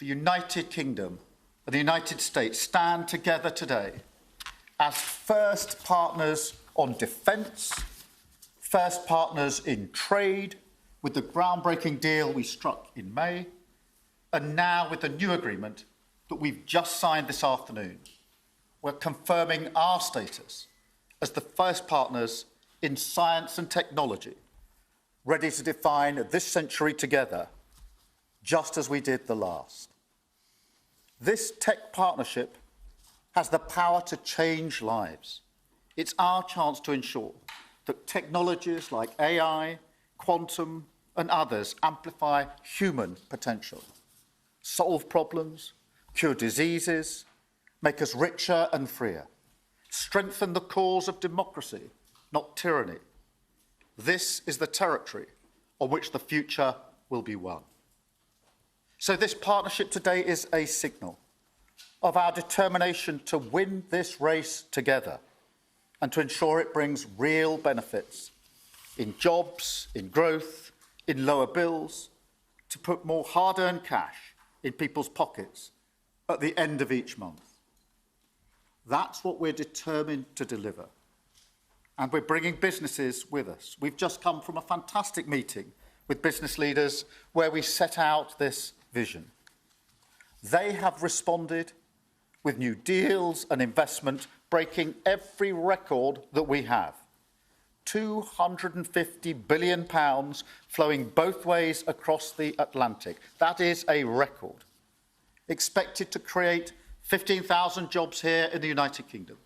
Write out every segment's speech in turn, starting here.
the United Kingdom and the United States stand together today as first partners on defence, first partners in trade, with the groundbreaking deal we struck in May, and now with the new agreement that we've just signed this afternoon. We're confirming our status as the first partners in science and technology, ready to define this century together, just as we did the last. This tech partnership has the power to change lives. It's our chance to ensure that technologies like AI, quantum, and others amplify human potential, solve problems, cure diseases, make us richer and freer, strengthen the cause of democracy, not tyranny. This is the territory on which the future will be won. So this partnership today is a signal of our determination to win this race together and to ensure it brings real benefits in jobs, in growth, in lower bills, to put more hard-earned cash in people's pockets at the end of each month. That's what we're determined to deliver. And we're bringing businesses with us. We've just come from a fantastic meeting with business leaders where we set out this vision. They have responded with new deals and investment, breaking every record that we have. £250 billion flowing both ways across the Atlantic. That is a record. Expected to create 15,000 jobs here in the United Kingdom.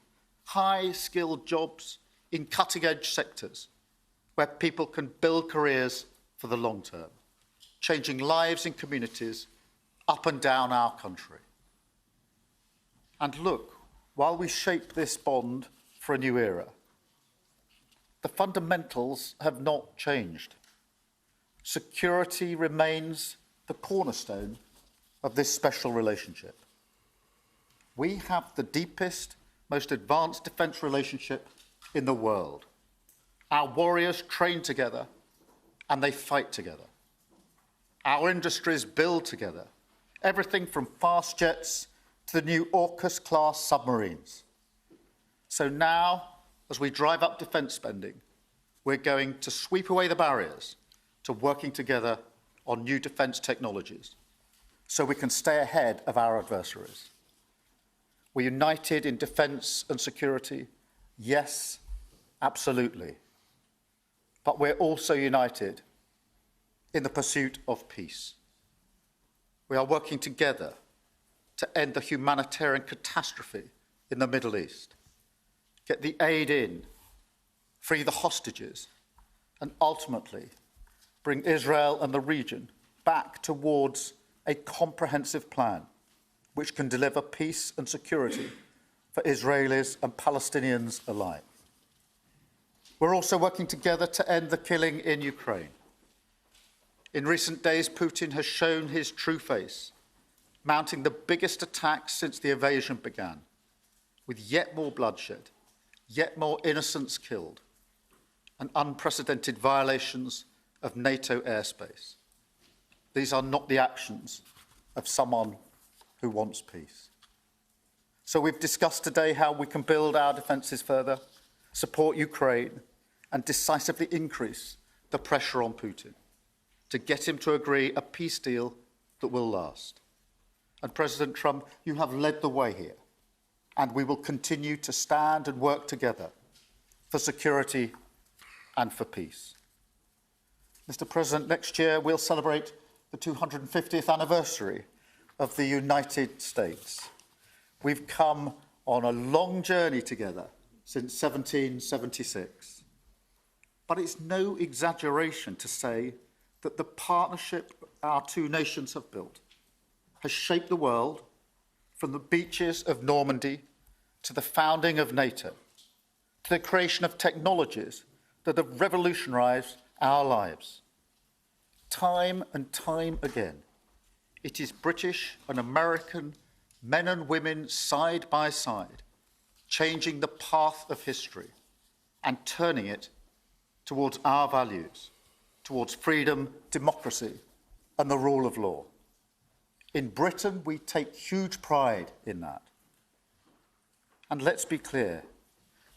High-skilled jobs in cutting-edge sectors where people can build careers for the long term, changing lives in communities up and down our country. And look, while we shape this bond for a new era, the fundamentals have not changed. Security remains the cornerstone of this special relationship. We have the deepest, most advanced defence relationship in the world. Our warriors train together and they fight together. Our industries build together, everything from fast jets to the new AUKUS-class submarines. So now, as we drive up defence spending, we're going to sweep away the barriers to working together on new defence technologies so we can stay ahead of our adversaries. We're united in defence and security. Yes, absolutely. But we're also united in the pursuit of peace. We are working together to end the humanitarian catastrophe in the Middle East, get the aid in, free the hostages, and ultimately bring Israel and the region back towards a comprehensive plan which can deliver peace and security for Israelis and Palestinians alike. We're also working together to end the killing in Ukraine. In recent days, Putin has shown his true face, mounting the biggest attacks since the invasion began, with yet more bloodshed, yet more innocents killed, and unprecedented violations of NATO airspace. These are not the actions of someone who wants peace. So we've discussed today how we can build our defences further, support Ukraine, and decisively increase the pressure on Putin to get him to agree a peace deal that will last. And President Trump, you have led the way here, and we will continue to stand and work together for security and for peace. Mr. President, next year we'll celebrate the 250th anniversary of the United States. We've come on a long journey together since 1776. But it's no exaggeration to say that the partnership our two nations have built has shaped the world from the beaches of Normandy to the founding of NATO, to the creation of technologies that have revolutionised our lives. Time and time again, it is British and American men and women side by side, changing the path of history and turning it towards our values, towards freedom, democracy, and the rule of law. In Britain, we take huge pride in that. And let's be clear,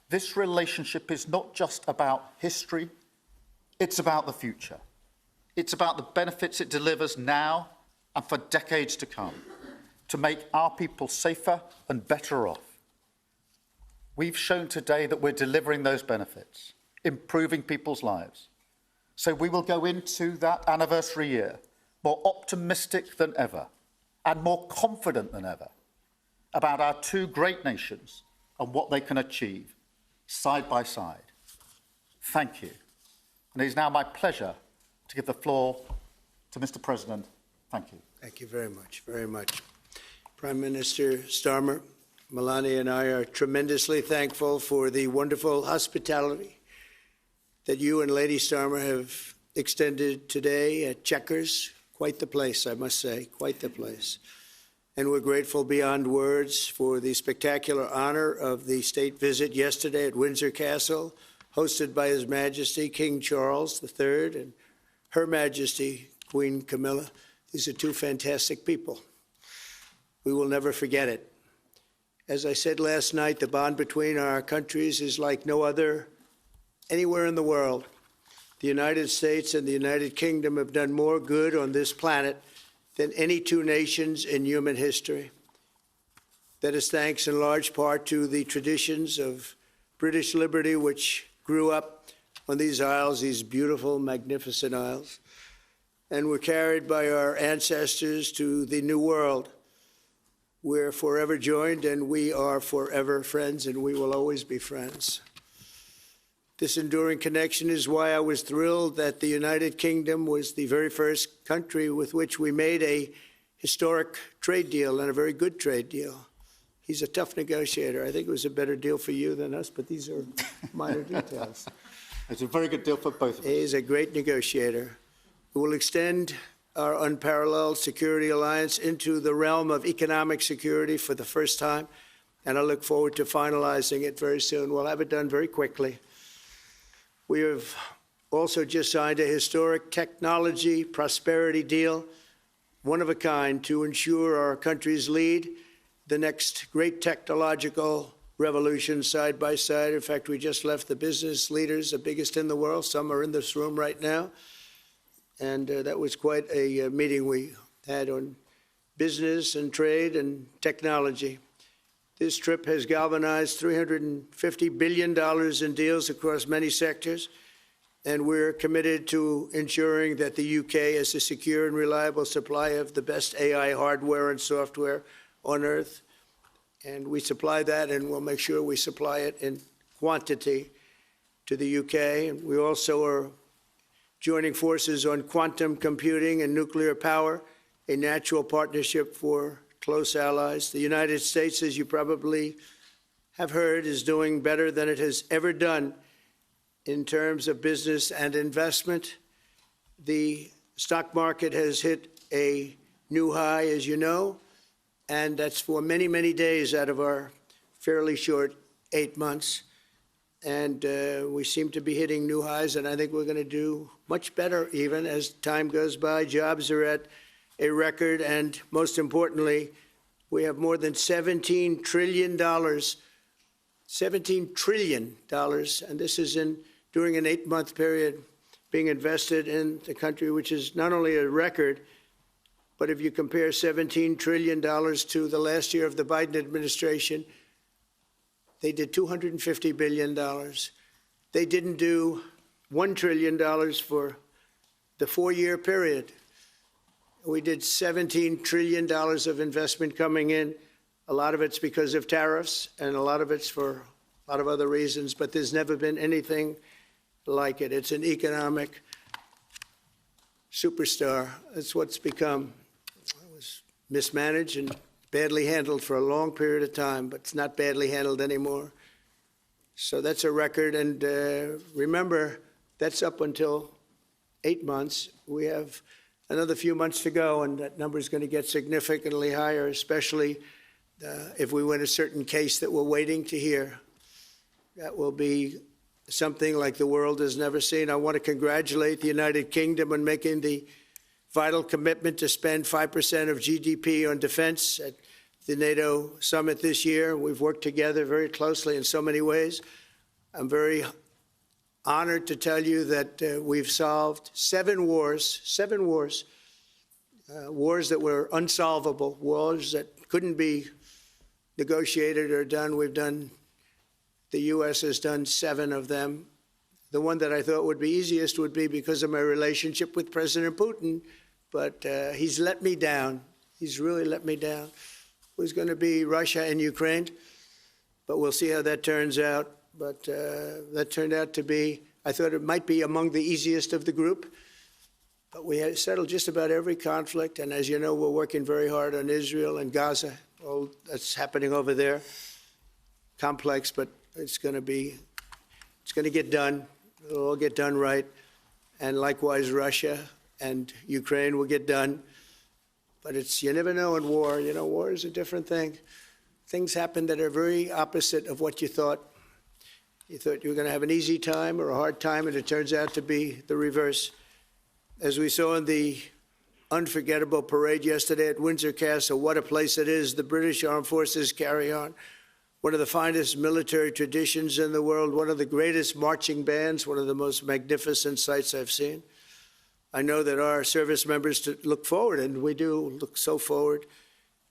this relationship is not just about history, it's about the future. It's about the benefits it delivers now and for decades to come, to make our people safer and better off. We've shown today that we're delivering those benefits, improving people's lives. So we will go into that anniversary year more optimistic than ever and more confident than ever about our two great nations and what they can achieve side by side. Thank you. And it is now my pleasure to give the floor to Mr. President. Thank you. Thank you very much, very much. Prime Minister Starmer, Melania and I are tremendously thankful for the wonderful hospitality that you and Lady Starmer have extended today at Chequers. Quite the place, I must say, quite the place. And we're grateful beyond words for the spectacular honor of the state visit yesterday at Windsor Castle, hosted by His Majesty King Charles III and Her Majesty Queen Camilla. These are two fantastic people. We will never forget it. As I said last night, the bond between our countries is like no other anywhere in the world. The United States and the United Kingdom have done more good on this planet than any two nations in human history. That is thanks in large part to the traditions of British liberty, which grew up on these isles, these beautiful, magnificent isles, and were carried by our ancestors to the New World. We're forever joined, and we are forever friends, and we will always be friends. This enduring connection is why I was thrilled that the United Kingdom was the very first country with which we made a historic trade deal, and a very good trade deal. He's a tough negotiator. I think it was a better deal for you than us, but these are minor details. It's a very good deal for both of us. He's a great negotiator. We will extend our unparalleled security alliance into the realm of economic security for the first time, and I look forward to finalizing it very soon. We'll have it done very quickly. We have also just signed a historic technology prosperity deal, one of a kind, to ensure our countries lead the next great technological revolution side by side. In fact, we just left the business leaders, the biggest in the world. Some are in this room right now. And that was quite a meeting we had on business and trade and technology. This trip has galvanized $350 billion in deals across many sectors, and we're committed to ensuring that the UK has a secure and reliable supply of the best AI hardware and software on Earth. And we supply that, and we'll make sure we supply it in quantity to the UK. And we also are joining forces on quantum computing and nuclear power, a natural partnership for close allies. The United States, as you probably have heard, is doing better than it has ever done in terms of business and investment. The stock market has hit a new high, as you know, and that's for many, many days out of our fairly short 8 months. And we seem to be hitting new highs, and I think we're going to do much better even as time goes by. Jobs are at a record, and most importantly, we have more than $17 trillion, $17 trillion, and this is during an 8-month period being invested in the country, which is not only a record, but if you compare $17 trillion to the last year of the Biden administration, they did $250 billion. They didn't do $1 trillion for the 4-year period. We did $17 trillion of investment coming in. A lot of it's because of tariffs, and a lot of it's for a lot of other reasons, but there's never been anything like it. It's an economic superstar. That's what's become. It was mismanaged and badly handled for a long period of time, but it's not badly handled anymore. So that's a record. And remember, that's up until 8 months. We have another few months to go, and that number is going to get significantly higher, especially if we win a certain case that we're waiting to hear. That will be something like the world has never seen. I want to congratulate the United Kingdom on making the vital commitment to spend 5% of GDP on defense at the NATO summit this year. We've worked together very closely in so many ways. I'm very honored to tell you that we've solved 7 wars, wars that were unsolvable, wars that couldn't be negotiated or done. The U.S. has done 7 of them. The one that I thought would be easiest would be because of my relationship with President Putin, but he's let me down. He's really let me down. It was going to be Russia and Ukraine, but we'll see how that turns out. But that turned out to be, I thought it might be among the easiest of the group, but we had settled just about every conflict. And as you know, we're working very hard on Israel and Gaza. All that's happening over there. Complex, but it's going to get done. It'll all get done right. And likewise, Russia and Ukraine will get done. But you never know in war. You know, war is a different thing. Things happen that are very opposite of what you thought. You thought you were going to have an easy time or a hard time, and it turns out to be the reverse. As we saw in the unforgettable parade yesterday at Windsor Castle, what a place it is. The British Armed Forces carry on one of the finest military traditions in the world, one of the greatest marching bands, one of the most magnificent sights I've seen. I know that our service members look forward, and we do look so forward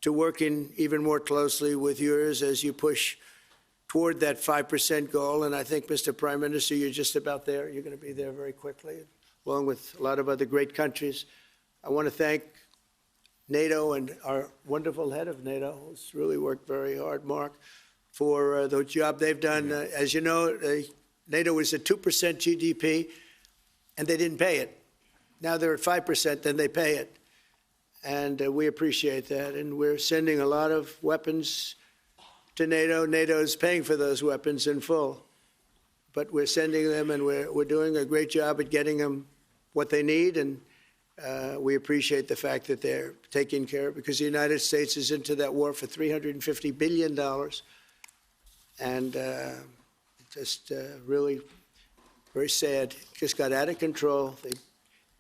to working even more closely with yours as you push toward that 5% goal. And I think, Mr. Prime Minister, you're just about there. You're going to be there very quickly, along with a lot of other great countries. I want to thank NATO and our wonderful head of NATO, who's really worked very hard, Mark, for the job they've done. As you know, NATO was at 2% GDP, and they didn't pay it. Now they're at 5%, then they pay it. And we appreciate that. And we're sending a lot of weapons to NATO. NATO is paying for those weapons in full. But we're sending them, and we're doing a great job at getting them what they need. And we appreciate the fact that they're taking care of it, because the United States is into that war for $350 billion. And just really very sad. Just got out of control.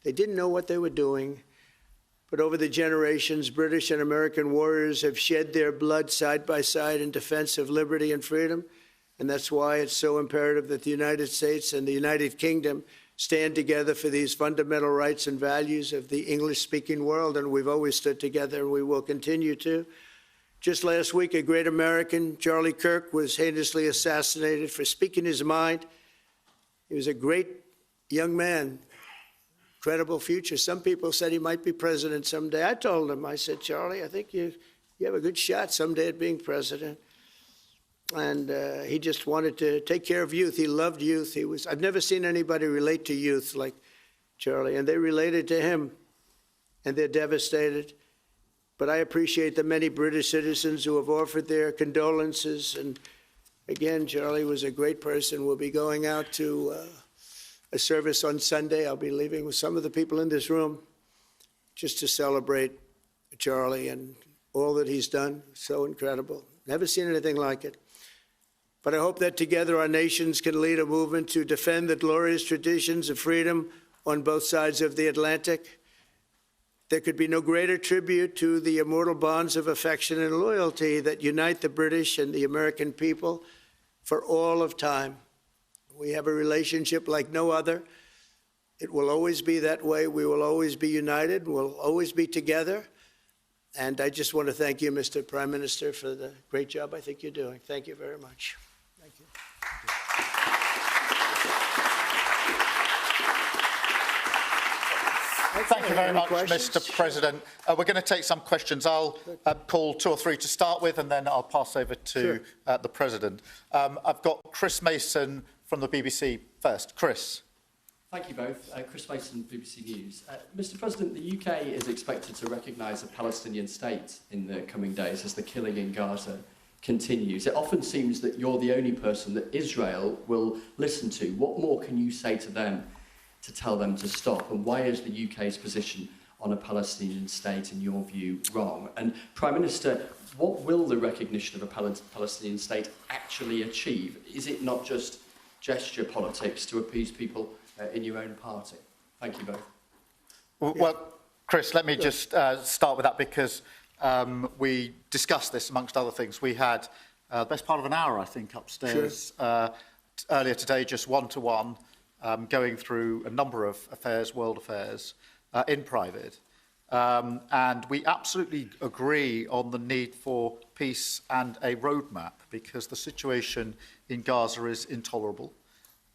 They didn't know what they were doing. But over the generations, British and American warriors have shed their blood side by side in defense of liberty and freedom. And that's why it's so imperative that the United States and the United Kingdom stand together for these fundamental rights and values of the English-speaking world. And we've always stood together, and we will continue to. Just last week, a great American, Charlie Kirk, was heinously assassinated for speaking his mind. He was a great young man, incredible future. Some people said he might be president someday. I told him, I said, Charlie, I think you have a good shot someday at being president. And he just wanted to take care of youth. He loved youth. I've never seen anybody relate to youth like Charlie, and they related to him, and they're devastated. But I appreciate the many British citizens who have offered their condolences. And again, Charlie was a great person. We'll be going out to a service on Sunday. I'll be leaving with some of the people in this room just to celebrate Charlie and all that he's done. So incredible. Never seen anything like it. But I hope that together our nations can lead a movement to defend the glorious traditions of freedom on both sides of the Atlantic. There could be no greater tribute to the immortal bonds of affection and loyalty that unite the British and the American people for all of time. We have a relationship like no other. It will always be that way. We will always be united. We'll always be together. And I just want to thank you, Mr. Prime Minister, for the great job I think you're doing. Thank you very much. Thank you. Thank you very much, Mr. President. We're going to take some questions. I'll call 2 or 3 to start with, and then I'll pass over to the President. I've got Chris Mason from the BBC first. Chris. Thank you both. Chris Mason, BBC News. Mr. President, the UK is expected to recognise a Palestinian state in the coming days as the killing in Gaza continues. It often seems that you're the only person that Israel will listen to. What more can you say to them to tell them to stop? And why is the UK's position on a Palestinian state, in your view, wrong? And Prime Minister, what will the recognition of a Palestinian state actually achieve? Is it not just gesture politics to appease people in your own party? Thank you both. Well, Chris, let me just start with that because we discussed this amongst other things. We had the best part of an hour, I think, upstairs earlier today, just one-to-one, going through a number of affairs, world affairs, in private. And we absolutely agree on the need for peace and a roadmap because the situation in Gaza is intolerable.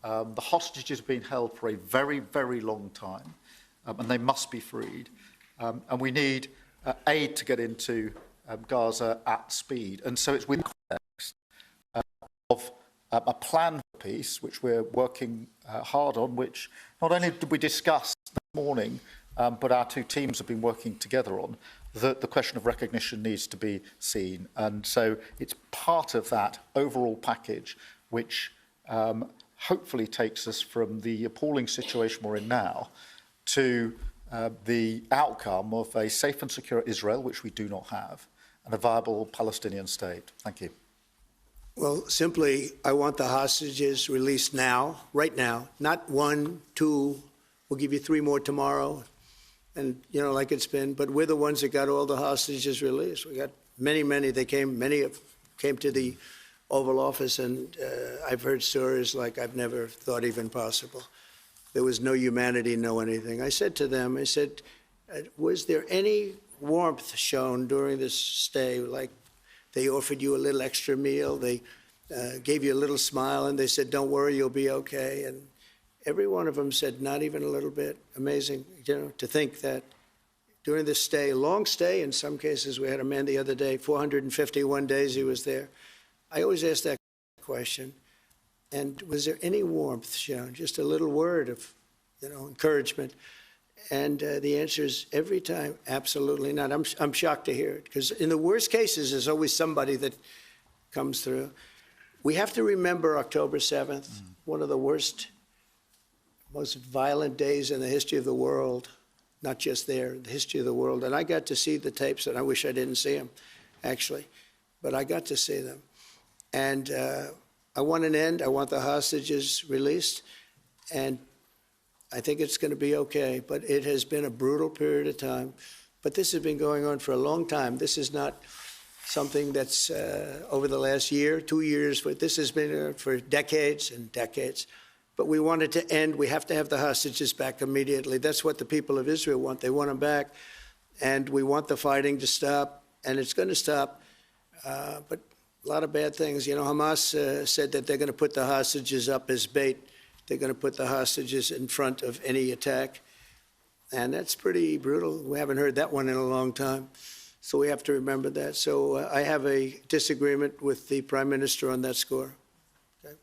The hostages have been held for a very, very long time, and they must be freed. And we need aid to get into Gaza at speed. And so it's within the context of a plan for peace, which we're working hard on, which not only did we discuss this morning, but our two teams have been working together on, that the question of recognition needs to be seen. And so it's part of that overall package which hopefully takes us from the appalling situation we're in now to the outcome of a safe and secure Israel, which we do not have, and a viable Palestinian state. Thank you. Well, simply, I want the hostages released now, right now, not 1, 2, we'll give you 3 more tomorrow, and, you know, like it's been, but we're the ones that got all the hostages released. We got many, many came to the Oval Office, and I've heard stories like I've never thought even possible. There was no humanity, no anything. I said to them, I said, was there any warmth shown during this stay, like they offered you a little extra meal, they gave you a little smile, and they said, don't worry, you'll be okay. And every one of them said, not even a little bit. Amazing, you know, to think that during this stay, long stay, in some cases, we had a man the other day, 451 days he was there. I always ask that question. And was there any warmth shown? Just a little word of, you know, encouragement. And the answer is every time, absolutely not. I'm shocked to hear it, because in the worst cases, there's always somebody that comes through. We have to remember October 7th, one of the worst, most violent days in the history of the world, not just there, the history of the world. And I got to see the tapes, and I wish I didn't see them, actually, but I got to see them. And I want an end. I want the hostages released, and I think it's going to be okay. But it has been a brutal period of time. But this has been going on for a long time. This is not something that's over the last year, 2 years, but this has been for decades and decades. But we want it to end. We have to have the hostages back immediately. That's what the people of Israel want. They want them back, and we want the fighting to stop, and it's going to stop. But a lot of bad things. You know, Hamas said that they're going to put the hostages up as bait. They're going to put the hostages in front of any attack. And that's pretty brutal. We haven't heard that one in a long time. So we have to remember that. So I have a disagreement with the Prime Minister on that score. Okay?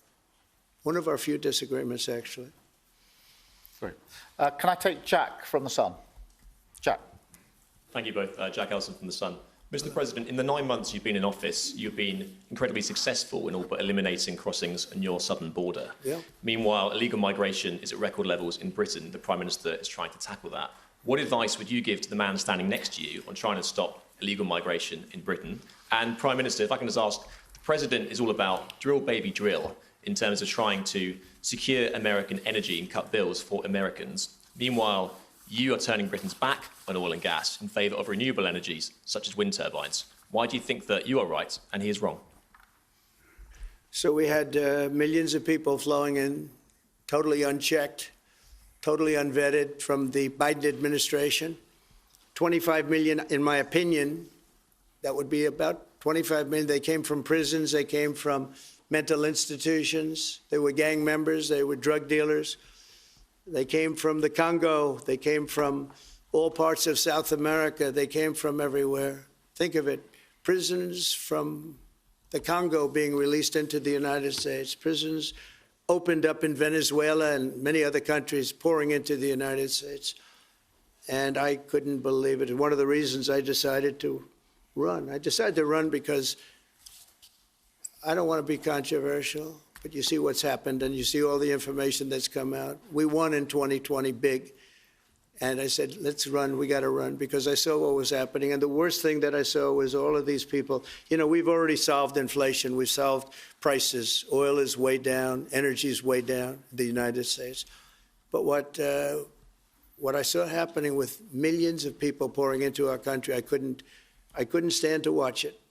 One of our few disagreements, actually. Great. Can I take Jack from The Sun? Jack. Thank you both. Jack Ellison from The Sun. Mr. President, in the 9 months you've been in office, you've been incredibly successful in all but eliminating crossings on your southern border. Yeah. Meanwhile, illegal migration is at record levels in Britain. The Prime Minister is trying to tackle that. What advice would you give to the man standing next to you on trying to stop illegal migration in Britain? And Prime Minister, if I can just ask, the President is all about drill, baby, drill in terms of trying to secure American energy and cut bills for Americans. Meanwhile, you are turning Britain's back on oil and gas in favour of renewable energies, such as wind turbines. Why do you think that you are right and he is wrong? So we had millions of people flowing in, totally unchecked, totally unvetted from the Biden administration. 25 million, in my opinion, that would be about 25 million. They came from prisons, they came from mental institutions, they were gang members, they were drug dealers. They came from the Congo. They came from all parts of South America. They came from everywhere. Think of it, prisons from the Congo being released into the United States, prisons opened up in Venezuela and many other countries pouring into the United States. And I couldn't believe it. And one of the reasons I decided to run. I decided to run because I don't want to be controversial. But you see what's happened, and you see all the information that's come out. We won in 2020 big. And I said, let's run. We got to run, because I saw what was happening. And the worst thing that I saw was all of these people. You know, we've already solved inflation. We've solved prices. Oil is way down. Energy is way down in the United States. But what what I saw happening with millions of people pouring into our country, I couldn't stand to watch it.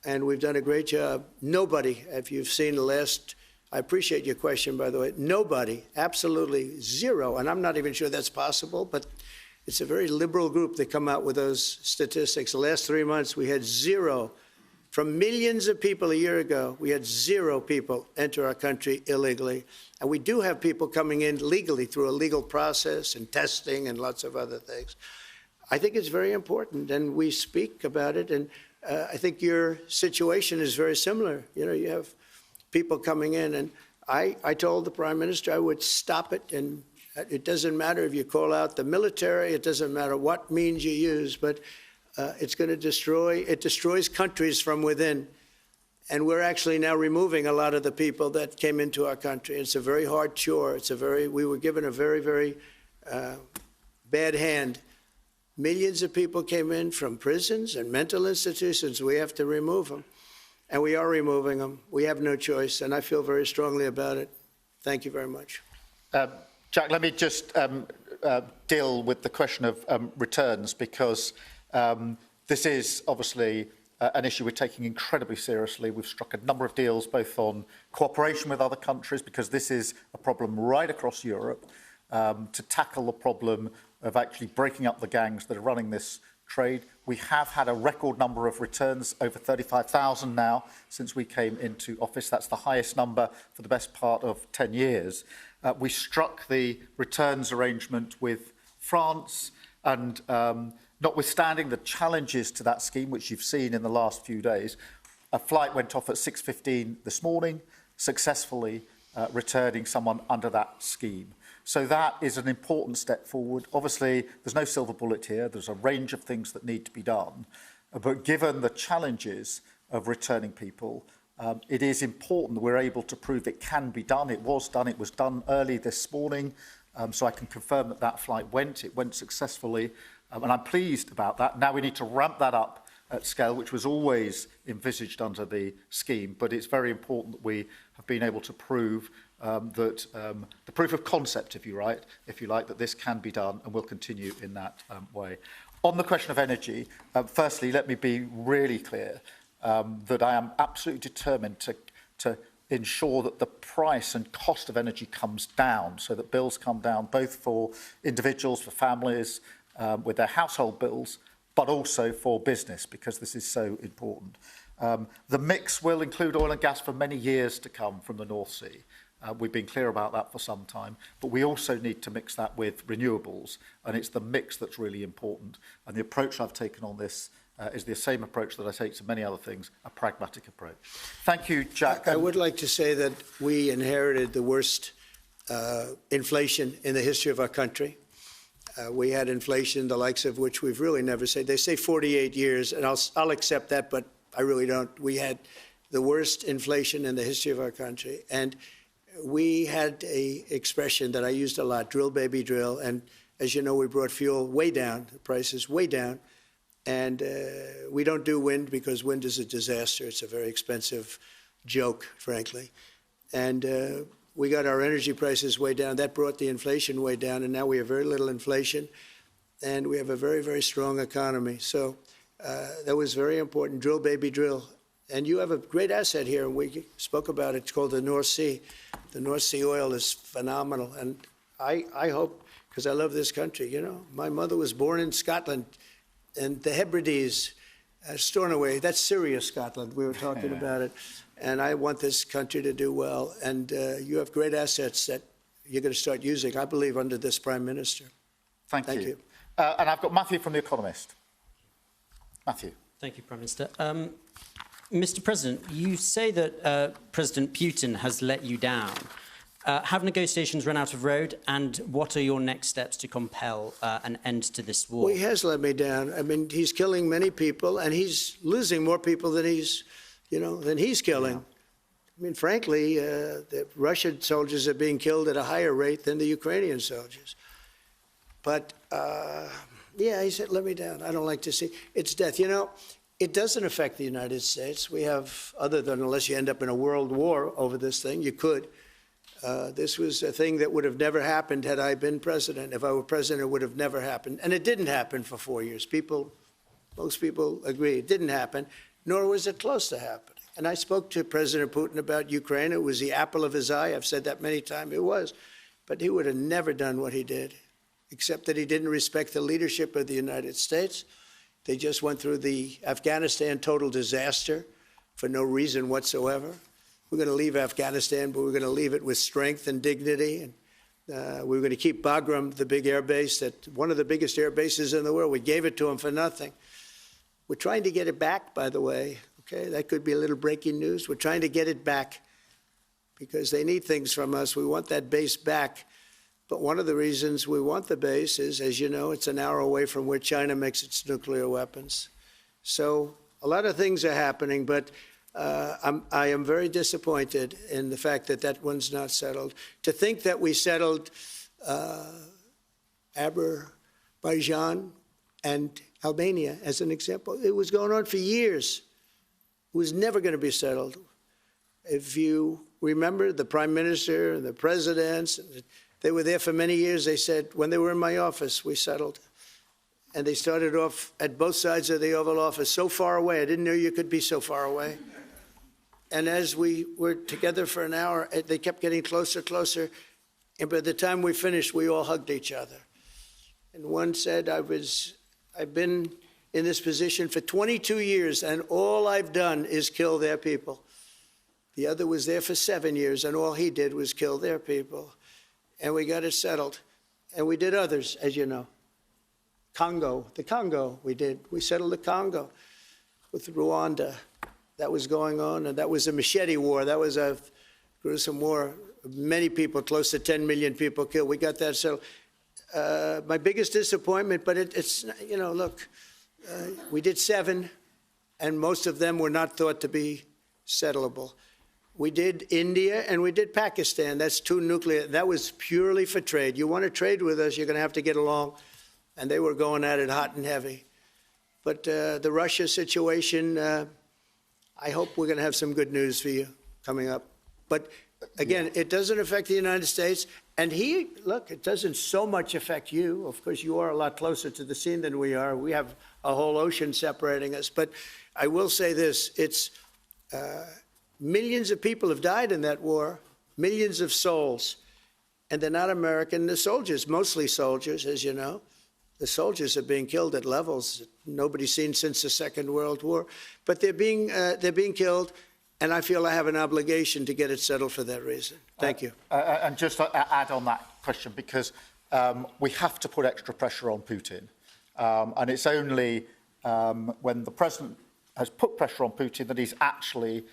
And we've done a great job. Nobody, if you've seen the last, I appreciate your question, by the way, nobody, absolutely zero, and I'm not even sure that's possible, but it's a very liberal group that come out with those statistics. The last 3 months, we had zero. From millions of people a year ago, we had zero people enter our country illegally. And we do have people coming in legally through a legal process and testing and lots of other things. I think it's very important, and we speak about it. And I think your situation is very similar. You know, you have people coming in, and I told the Prime Minister I would stop it, and it doesn't matter if you call out the military, it doesn't matter what means you use, but it's going to destroys countries from within. And we're actually now removing a lot of the people that came into our country. It's a very hard chore. We were given a very, very bad hand. Millions of people came in from prisons and mental institutions. We have to remove them. And we are removing them. We have no choice. And I feel very strongly about it. Thank you very much. Jack, let me just deal with the question of returns, because this is obviously an issue we're taking incredibly seriously. We've struck a number of deals both on cooperation with other countries, because this is a problem right across Europe, to tackle the problem of actually breaking up the gangs that are running this trade. We have had a record number of returns, over 35,000 now since we came into office. That's the highest number for the best part of 10 years. We struck the returns arrangement with France, and notwithstanding the challenges to that scheme, which you've seen in the last few days, a flight went off at 6:15 this morning, successfully returning someone under that scheme. So that is an important step forward. Obviously, there's no silver bullet here. There's a range of things that need to be done. But given the challenges of returning people, it is important that we're able to prove it can be done. It was done. It was done early this morning. So I can confirm that that flight went. It went successfully. And I'm pleased about that. Now we need to ramp that up at scale, which was always envisaged under the scheme. But it's very important that we have been able to prove that the proof of concept, if you like, that this can be done, and will continue in that way. On the question of energy, firstly, let me be really clear that I am absolutely determined to ensure that the price and cost of energy comes down, so that bills come down both for individuals, for families, with their household bills, but also for business, because this is so important. The mix will include oil and gas for many years to come from the North Sea. We've been clear about that for some time, but we also need to mix that with renewables, and it's the mix that's really important. And the approach I've taken on this is the same approach that I take to many other things, a pragmatic approach. Thank you, Jack. I would like to say that we inherited the worst inflation in the history of our country. We had inflation, the likes of which we've really never seen. They say 48 years, and I'll accept that, but I really don't. We had the worst inflation in the history of our country. And we had a expression that I used a lot, drill, baby, drill. And as you know, we brought fuel way down, the prices way down. And we don't do wind, because wind is a disaster. It's a very expensive joke, frankly. And we got our energy prices way down. That brought the inflation way down. And now we have very little inflation. And we have a very, very strong economy. So that was very important. Drill, baby, drill. And you have a great asset here, and we spoke about it. It's called the North Sea. The North Sea oil is phenomenal. And I hope, because I love this country, you know, my mother was born in Scotland, and the Hebrides, Stornoway, that's serious Scotland. We were talking about it. And I want this country to do well. And you have great assets that you're going to start using, I believe, under this Prime Minister. Thank you. And I've got Matthew from The Economist. Matthew. Thank you, Prime Minister. Mr. President, you say that President Putin has let you down. Have negotiations run out of road, and what are your next steps to compel an end to this war? Well, he has let me down. I mean, he's killing many people, and he's losing more people than he's killing. Yeah. I mean, frankly, the Russian soldiers are being killed at a higher rate than the Ukrainian soldiers. But, yeah, he said, let me down. I don't like to see. It's death. You know, it doesn't affect the United States. We have, other than unless you end up in a world war over this thing, you could. This was a thing that would have never happened had I been president. If I were president, it would have never happened. And it didn't happen for 4 years. Most people agree it didn't happen, nor was it close to happening. And I spoke to President Putin about Ukraine. It was the apple of his eye. I've said that many times. It was. But he would have never done what he did, except that he didn't respect the leadership of the United States. They just went through the Afghanistan total disaster for no reason whatsoever. We're going to leave Afghanistan, but we're going to leave it with strength and dignity. And we're going to keep Bagram, the big air base, one of the biggest air bases in the world. We gave it to them for nothing. We're trying to get it back, by the way. Okay, that could be a little breaking news. We're trying to get it back because they need things from us. We want that base back. But one of the reasons we want the base is, as you know, it's an hour away from where China makes its nuclear weapons. So a lot of things are happening, but I am very disappointed in the fact that that one's not settled. To think that we settled Azerbaijan and Albania as an example, it was going on for years. It was never going to be settled. If you remember, the prime minister and the presidents, they were there for many years. They said, when they were in my office, we settled. And they started off at both sides of the Oval Office, so far away. I didn't know you could be so far away. And as we were together for an hour, they kept getting closer, closer. And by the time we finished, we all hugged each other. And one said, I've been in this position for 22 years, and all I've done is kill their people. The other was there for 7 years, and all he did was kill their people. And we got it settled. And we did others, as you know. The Congo, we settled the Congo with Rwanda. That was going on, and that was a machete war. That was a gruesome war. Many people, close to 10 million people killed. We got that settled. My biggest disappointment, but it's, you know, look, we did 7, and most of them were not thought to be settleable. We did India and we did Pakistan. That's 2 nuclear. That was purely for trade. You want to trade with us, you're going to have to get along. And they were going at it hot and heavy. But the Russia situation, I hope we're going to have some good news for you coming up. But again, it doesn't affect the United States. And look, it doesn't so much affect you. Of course, you are a lot closer to the scene than we are. We have a whole ocean separating us. But I will say this, it's millions of people have died in that war, millions of souls. And they're not American. The soldiers, mostly soldiers, as you know. The soldiers are being killed at levels nobody's seen since the Second World War. But they're being killed, and I feel I have an obligation to get it settled for that reason. Thank you. And just to add on that question, because we have to put extra pressure on Putin. And it's only when the president has put pressure on Putin that he's actually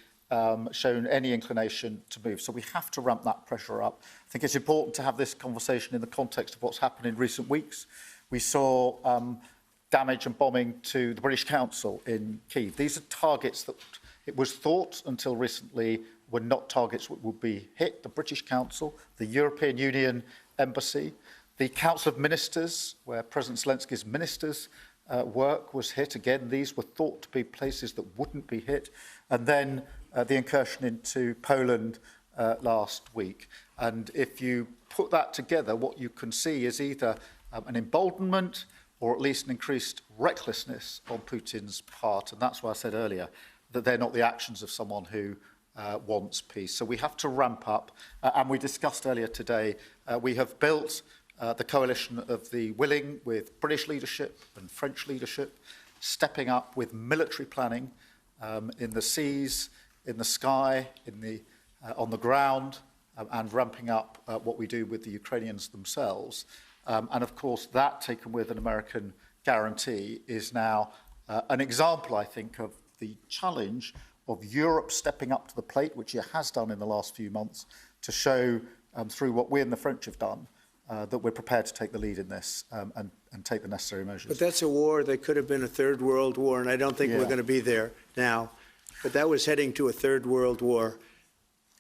shown any inclination to move. So we have to ramp that pressure up. I think it's important to have this conversation in the context of what's happened in recent weeks. We saw damage and bombing to the British Council in Kyiv. These are targets that it was thought until recently were not targets that would be hit. The British Council, the European Union Embassy, the Council of Ministers, where President Zelensky's ministers' work was hit. Again, these were thought to be places that wouldn't be hit. And then the incursion into Poland last week. And if you put that together, what you can see is either an emboldenment or at least an increased recklessness on Putin's part. And that's why I said earlier that they're not the actions of someone who wants peace. So we have to ramp up. And we discussed earlier today, we have built the coalition of the willing with British leadership and French leadership, stepping up with military planning in the seas, in the sky, on the ground, and ramping up what we do with the Ukrainians themselves. And of course, that taken with an American guarantee is now an example, I think, of the challenge of Europe stepping up to the plate, which it has done in the last few months, to show through what we and the French have done that we're prepared to take the lead in this and take the necessary measures. But that's a war that could have been a third world war, and I don't think we're going to be there now. But that was heading to a third world war,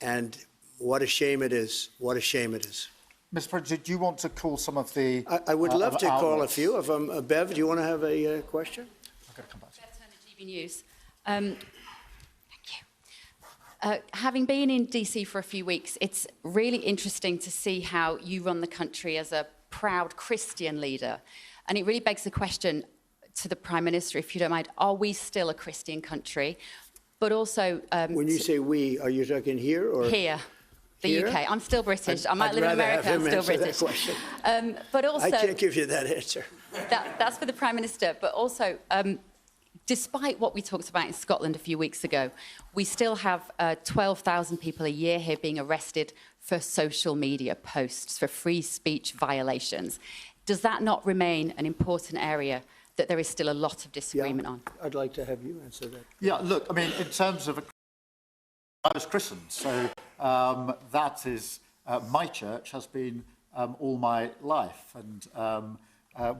and what a shame it is. What a shame it is. Mr. President, do you want to call some of the... I would love to call a few of them. Bev, do you want to have a question? I've got to come back to you. Bev Turner, GB News. Thank Having been in DC for a few weeks, it's really interesting to see how you run the country as a proud Christian leader. And it really begs the question to the Prime Minister, if you don't mind, are we still a Christian country? But also... when you say we, are you talking here or? Here. The Here? UK. I'm still British. I might live in America, I'm still British. But also... I can't give you that answer. That's for the Prime Minister. But also, despite what we talked about in Scotland a few weeks ago, we still have 12,000 people a year here being arrested for social media posts, for free speech violations. Does that not remain an important area that there is still a lot of disagreement on? I'd like to have you answer that. Yeah, look, I mean, in terms of... I was christened, so that is... my church has been all my life, and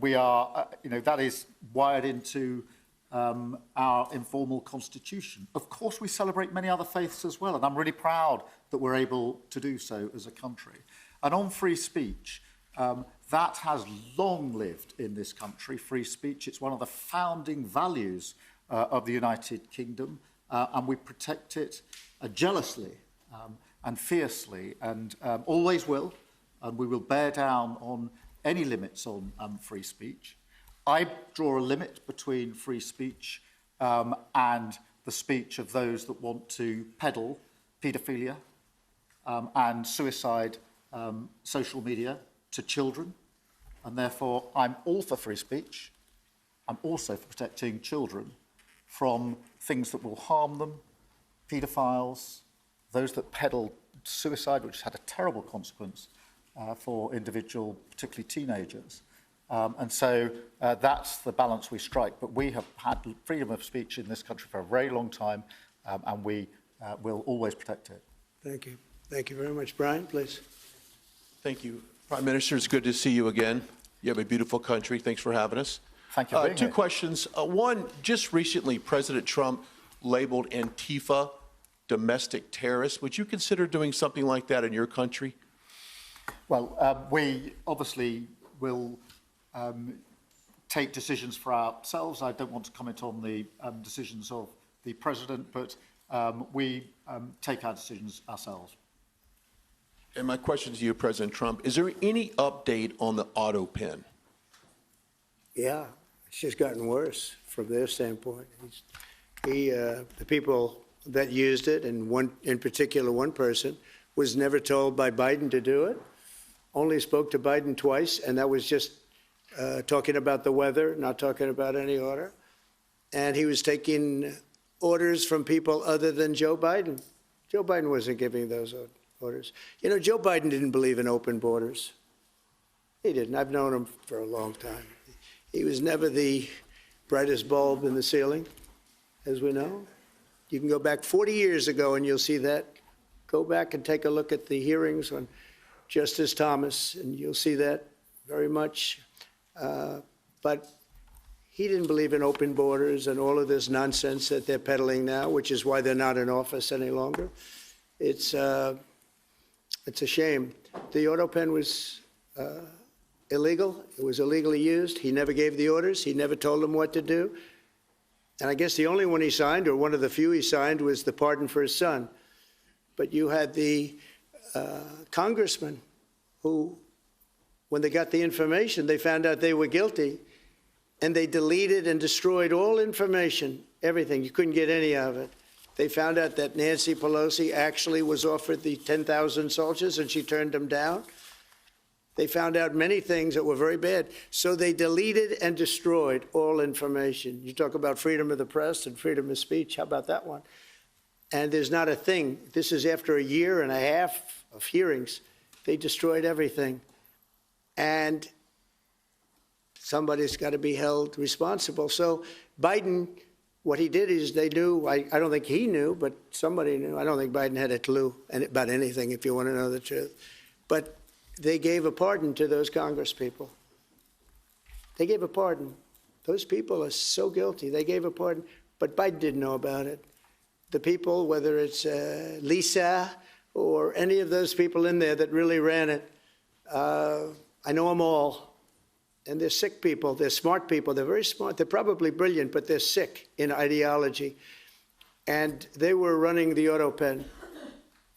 we are, that is wired into our informal constitution. Of course, we celebrate many other faiths as well, and I'm really proud that we're able to do so as a country. And on free speech, that has long lived in this country, free speech. It's one of the founding values of the United Kingdom, and we protect it jealously and fiercely, and always will, and we will bear down on any limits on free speech. I draw a limit between free speech and the speech of those that want to peddle paedophilia and suicide social media to children, and therefore I'm all for free speech. I'm also for protecting children from things that will harm them, paedophiles, those that peddle suicide, which has had a terrible consequence for individual, particularly teenagers. And so that's the balance we strike. But we have had freedom of speech in this country for a very long time, and we will always protect it. Thank you. Thank you very much. Brian, please. Thank you. Prime Minister, it's good to see you again. You have a beautiful country. Thanks for having us. Thank you for being Two here. questions. One, just recently, President Trump labeled Antifa domestic terrorists. Would you consider doing something like that in your country? Well, we obviously will take decisions for ourselves. I don't want to comment on the decisions of the President, but we take our decisions ourselves. And my question to you, President Trump, is there any update on the auto pen? Yeah, it's just gotten worse from their standpoint. The people that used it, and one in particular, one person, was never told by Biden to do it, only spoke to Biden twice, and that was just talking about the weather, not talking about any order. And he was taking orders from people other than Joe Biden. Joe Biden wasn't giving those orders. You know, Joe Biden didn't believe in open borders. He didn't. I've known him for a long time. He was never the brightest bulb in the ceiling, as we know. You can go back 40 years ago and you'll see that. Go back and take a look at the hearings on Justice Thomas, and you'll see that very much. But he didn't believe in open borders and all of this nonsense that they're peddling now, which is why they're not in office any longer. It's a shame. The auto pen was illegal. It was illegally used. He never gave the orders. He never told them what to do. And I guess the only one he signed, or one of the few he signed, was the pardon for his son. But you had the congressman who, when they got the information, they found out they were guilty, and they deleted and destroyed all information, everything. You couldn't get any of it. They found out that Nancy Pelosi actually was offered the 10,000 soldiers, and she turned them down. They found out many things that were very bad. So they deleted and destroyed all information. You talk about freedom of the press and freedom of speech. How about that one? And there's not a thing. This is after a year and a half of hearings. They destroyed everything. And somebody's got to be held responsible. So Biden, what he did is they knew, I don't think he knew, but somebody knew. I don't think Biden had a clue about anything, if you want to know the truth. But they gave a pardon to those Congress people. They gave a pardon. Those people are so guilty. They gave a pardon, but Biden didn't know about it. The people, whether it's Lisa or any of those people in there that really ran it, I know them all. And they're sick people. They're smart people. They're very smart. They're probably brilliant, but they're sick in ideology. and they were running the auto pen,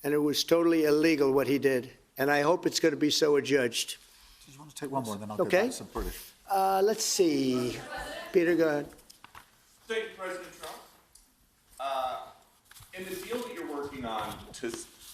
and it was totally illegal what he did. And I hope it's going to be so adjudged. Do you want to take one more, and then I'll Okay. go back to some British? Let's see. Peter, go ahead. Thank you, President Trump. In the deal that you're working on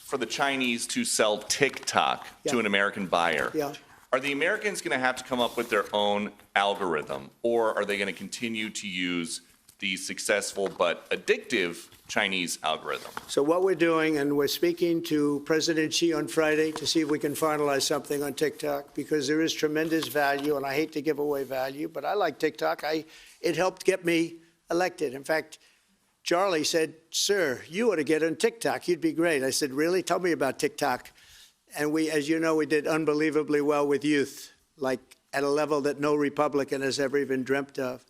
for the Chinese to sell TikTok to Yeah. an American buyer, Yeah. are the Americans going to have to come up with their own algorithm, or are they going to continue to use the successful but addictive Chinese algorithm? So what we're doing, and we're speaking to President Xi on Friday to see if we can finalize something on TikTok, because there is tremendous value, and I hate to give away value, but I like TikTok. It helped get me elected. In fact, Charlie said, "Sir, you ought to get on TikTok. You'd be great." I said, "Really? Tell me about TikTok." And we, as you know, we did unbelievably well with youth, like at a level that no Republican has ever even dreamt of.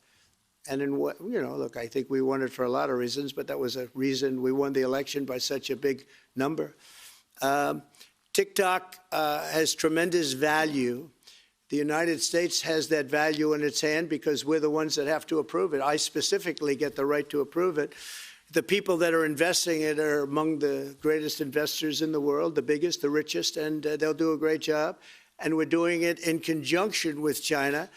And in what, look, I think we won it for a lot of reasons, but that was a reason we won the election by such a big number. TikTok has tremendous value. The United States has that value in its hand because we're the ones that have to approve it. I specifically get the right to approve it. The people that are investing it are among the greatest investors in the world, the biggest, the richest, and they'll do a great job. And we're doing it in conjunction with China.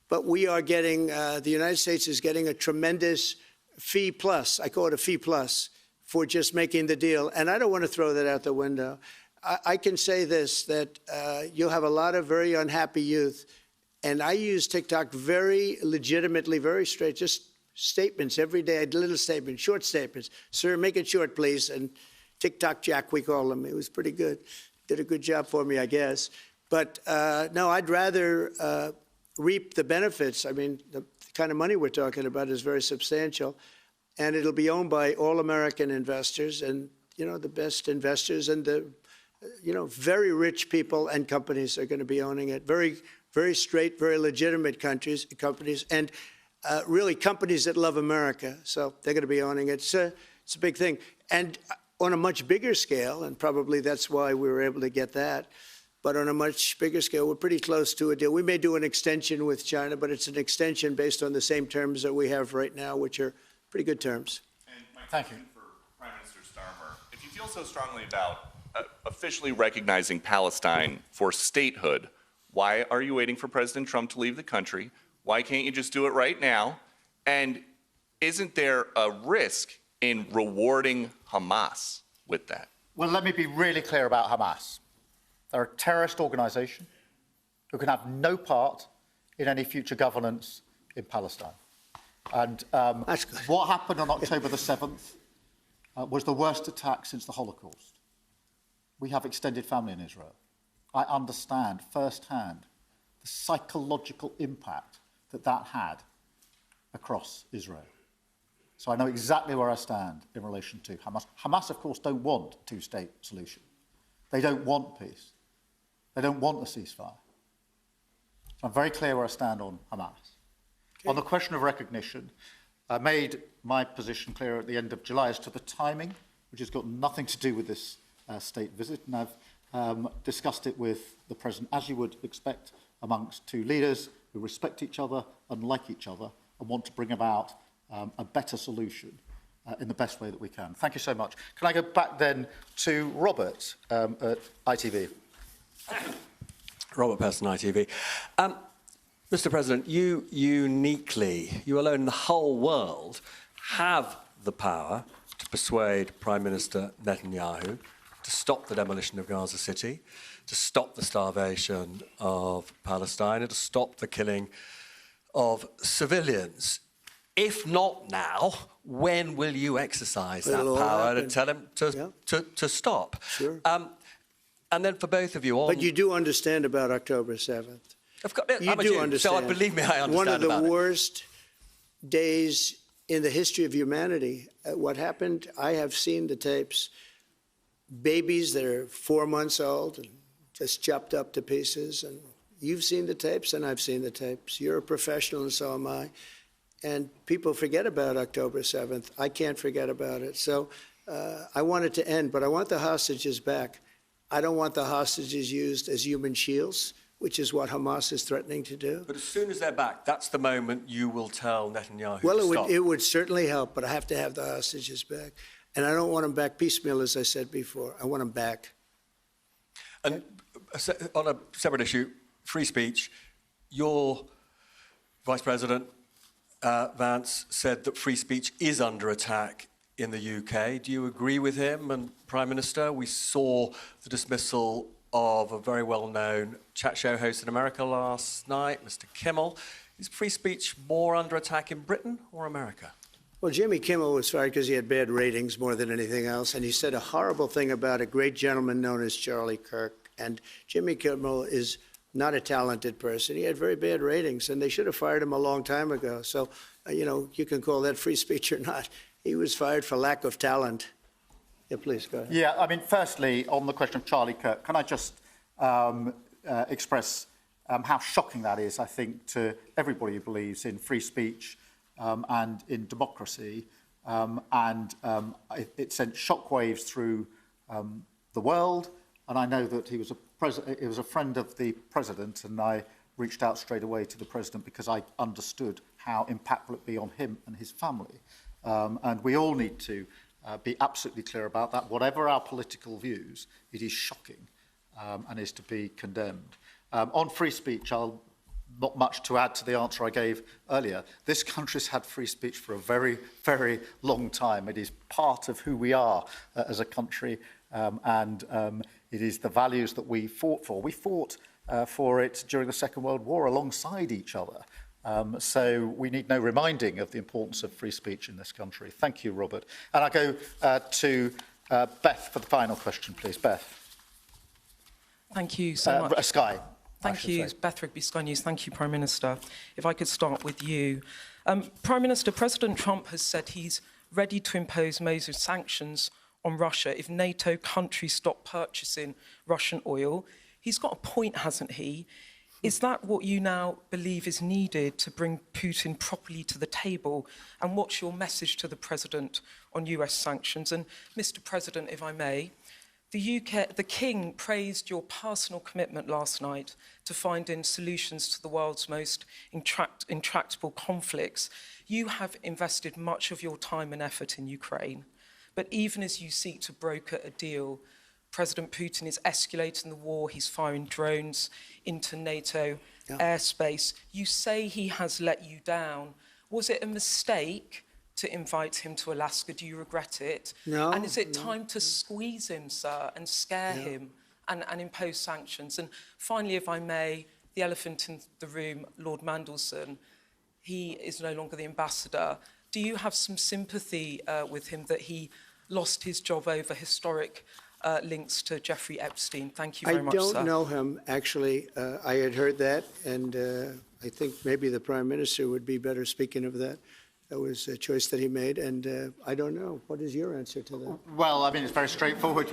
But we are getting, the United States is getting a tremendous fee plus, I call it a fee plus, for just making the deal. And I don't want to throw that out the window. I can say this, that you'll have a lot of very unhappy youth. And I use TikTok very legitimately, very straight, just statements every day, little statements, short statements. "Sir, make it short, please." And TikTok Jack, we call him. It was pretty good. Did a good job for me, I guess. But no, I'd rather reap the benefits. I mean, the kind of money we're talking about is very substantial. And it'll be owned by all American investors and, the best investors and the, very rich people and companies are going to be owning it. Very, very straight, very legitimate companies, and really companies that love America. So they're going to be owning it. It's a big thing. And on a much bigger scale, and probably that's why we were able to get that, but on a much bigger scale, we're pretty close to a deal. We may do an extension with China, but it's an extension based on the same terms that we have right now, which are pretty good terms. And my question for Prime Minister Starmer, if you feel so strongly about officially recognizing Palestine for statehood, why are you waiting for President Trump to leave the country? Why can't you just do it right now? And isn't there a risk in rewarding Hamas with that? Well, let me be really clear about Hamas. They're a terrorist organisation who can have no part in any future governance in Palestine. And That's good. what happened on October the 7th was the worst attack since the Holocaust. We have extended family in Israel. I understand firsthand the psychological impact that had across Israel. So I know exactly where I stand in relation to Hamas. Hamas, of course, don't want a two-state solution. They don't want peace. They don't want a ceasefire. So I'm very clear where I stand on Hamas. Okay. On the question of recognition, I made my position clear at the end of July as to the timing, which has got nothing to do with this state visit. And I've discussed it with the President, as you would expect, amongst two leaders who respect each other and like each other and want to bring about a better solution in the best way that we can. Thank you so much. Can I go back then to Robert at ITV? Robert Person, ITV. Mr. President, you uniquely, you alone in the whole world, have the power to persuade Prime Minister Netanyahu to stop the demolition of Gaza City, to stop the starvation of Palestine, and to stop the killing of civilians. If not now, when will you exercise that power and tell him to stop? Sure. And then for both of you... But you do understand about October 7th. You do understand. So believe me, I understand. One of the worst days in the history of humanity. What happened, I have seen the tapes. Babies that are 4 months old and just chopped up to pieces. And you've seen the tapes and I've seen the tapes. You're a professional and so am I. And people forget about October 7th. I can't forget about it. So I want it to end, but I want the hostages back. I don't want the hostages used as human shields. which is what Hamas is threatening to do. But as soon as they're back, that's the moment you will tell Netanyahu Well, to stop. it would certainly help, but I have to have the hostages back. And I don't want them back piecemeal, as I said before. I want them back. And on a separate issue, free speech, your Vice President Vance said that free speech is under attack in the UK. Do you agree with him? And Prime Minister, we saw the dismissal of a very well-known chat show host in America last night, Mr. Kimmel. Is free speech more under attack in Britain or America? Well, Jimmy Kimmel was fired because he had bad ratings more than anything else, and he said a horrible thing about a great gentleman known as Charlie Kirk. And Jimmy Kimmel is not a talented person. He had very bad ratings, and they should have fired him a long time ago. So, you can call that free speech or not. He was fired for lack of talent. Yeah, please, go ahead. Yeah, I mean, firstly, on the question of Charlie Kirk, can I just express how shocking that is, I think, to everybody who believes in free speech and in democracy. It sent shockwaves through the world. And I know that he was a friend of the president, and I reached out straight away to the president because I understood how impactful it'd be on him and his family. And we all need to be absolutely clear about that. Whatever our political views, it is shocking and is to be condemned. On free speech, not much to add to the answer I gave earlier. This country's had free speech for a very, very long time. It is part of who we are as a country, and it is the values that we fought for. We fought for it during the Second World War alongside each other. So we need no reminding of the importance of free speech in this country. Thank you, Robert. And I go to Beth for the final question, please. Beth. Thank you so much. Sky. Thank you, Beth Rigby, Sky News. Thank you, Prime Minister. If I could start with you. Prime Minister, President Trump has said he's ready to impose major sanctions on Russia if NATO countries stop purchasing Russian oil. He's got a point, hasn't he? Is that what you now believe is needed to bring Putin properly to the table? And what's your message to the President on US sanctions? And Mr. President, if I may, the King praised your personal commitment last night to finding solutions to the world's most intractable conflicts. You have invested much of your time and effort in Ukraine. But even as you seek to broker a deal, President Putin is escalating the war. He's firing drones into NATO airspace. You say he has let you down. Was it a mistake to invite him to Alaska? Do you regret it? No. And is it time to squeeze him, sir, and scare him and impose sanctions? And finally, if I may, the elephant in the room, Lord Mandelson, he is no longer the ambassador. Do you have some sympathy with him that he lost his job over historic links to Jeffrey Epstein? Thank you very much, sir. I don't know him, actually. I had heard that, and I think maybe the Prime Minister would be better speaking of that. That was a choice that he made, and I don't know. What is your answer to that? Well, I mean, it's very straightforward.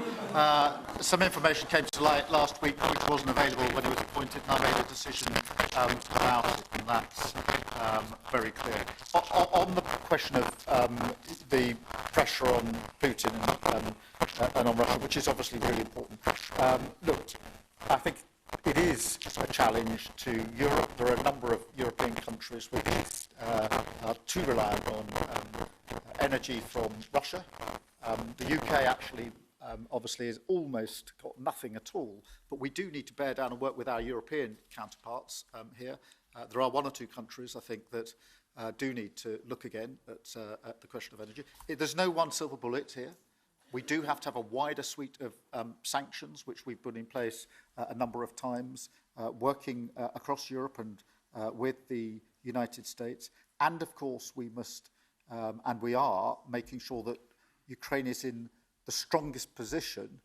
Some information came to light last week which wasn't available when he was appointed, and I made a decision to come out, and that's very clear. On the question of the pressure on Putin and on Russia, which is obviously really important, look, I think it is a challenge to Europe. There are a number of European countries which are too reliant on energy from Russia. The UK actually obviously has almost got nothing at all, but we do need to bear down and work with our European counterparts here. There are one or two countries, I think, that do need to look again at the question of energy. There's no one silver bullet here. We do have to have a wider suite of sanctions, which we've put in place a number of times, working across Europe and with the United States. And of course, we must, and we are, making sure that Ukraine is in the strongest position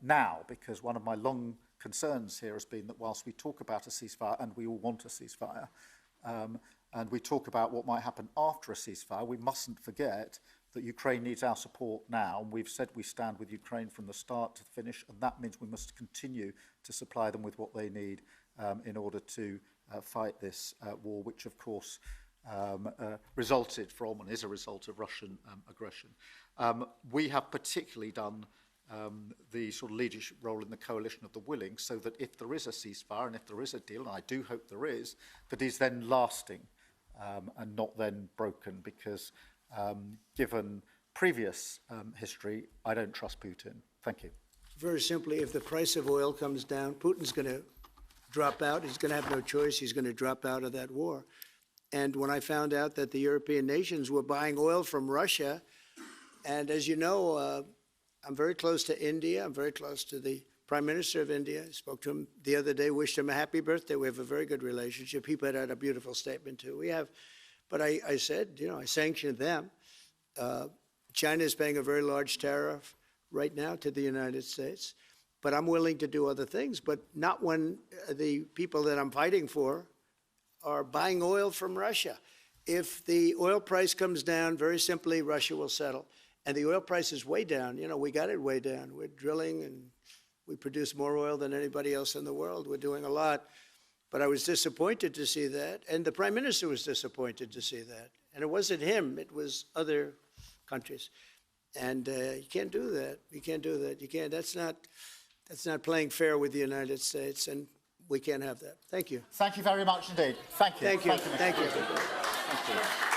now, because one of my long concerns here has been that whilst we talk about a ceasefire, and we all want a ceasefire, and we talk about what might happen after a ceasefire, we mustn't forget that Ukraine needs our support now. And we've said we stand with Ukraine from the start to finish, and that means we must continue to supply them with what they need in order to fight this war, which of course resulted from and is a result of Russian aggression. We have particularly done the sort of leadership role in the coalition of the willing, so that if there is a ceasefire and if there is a deal, and I do hope there is, that is then lasting and not then broken, because given previous history, I don't trust Putin. Thank you. Very simply, if the price of oil comes down, Putin's going to drop out. He's going to have no choice. He's going to drop out of that war. And when I found out that the European nations were buying oil from Russia, and as you know, I'm very close to India. I'm very close to the Prime Minister of India. I spoke to him the other day, wished him a happy birthday. We have a very good relationship. He put out a beautiful statement, too. We have, but I said, I sanctioned them. China is paying a very large tariff right now to the United States. But I'm willing to do other things, but not when the people that I'm fighting for are buying oil from Russia. If the oil price comes down, very simply, Russia will settle. And the oil price is way down. We got it way down. We're drilling and we produce more oil than anybody else in the world. We're doing a lot. But I was disappointed to see that. And the Prime Minister was disappointed to see that. And it wasn't him. It was other countries. And you can't do that. You can't do that. You can't. That's not playing fair with the United States. And we can't have that. Thank you. Thank you very much indeed. Thank you. Thank you. Thank you. Thank you. Thank you.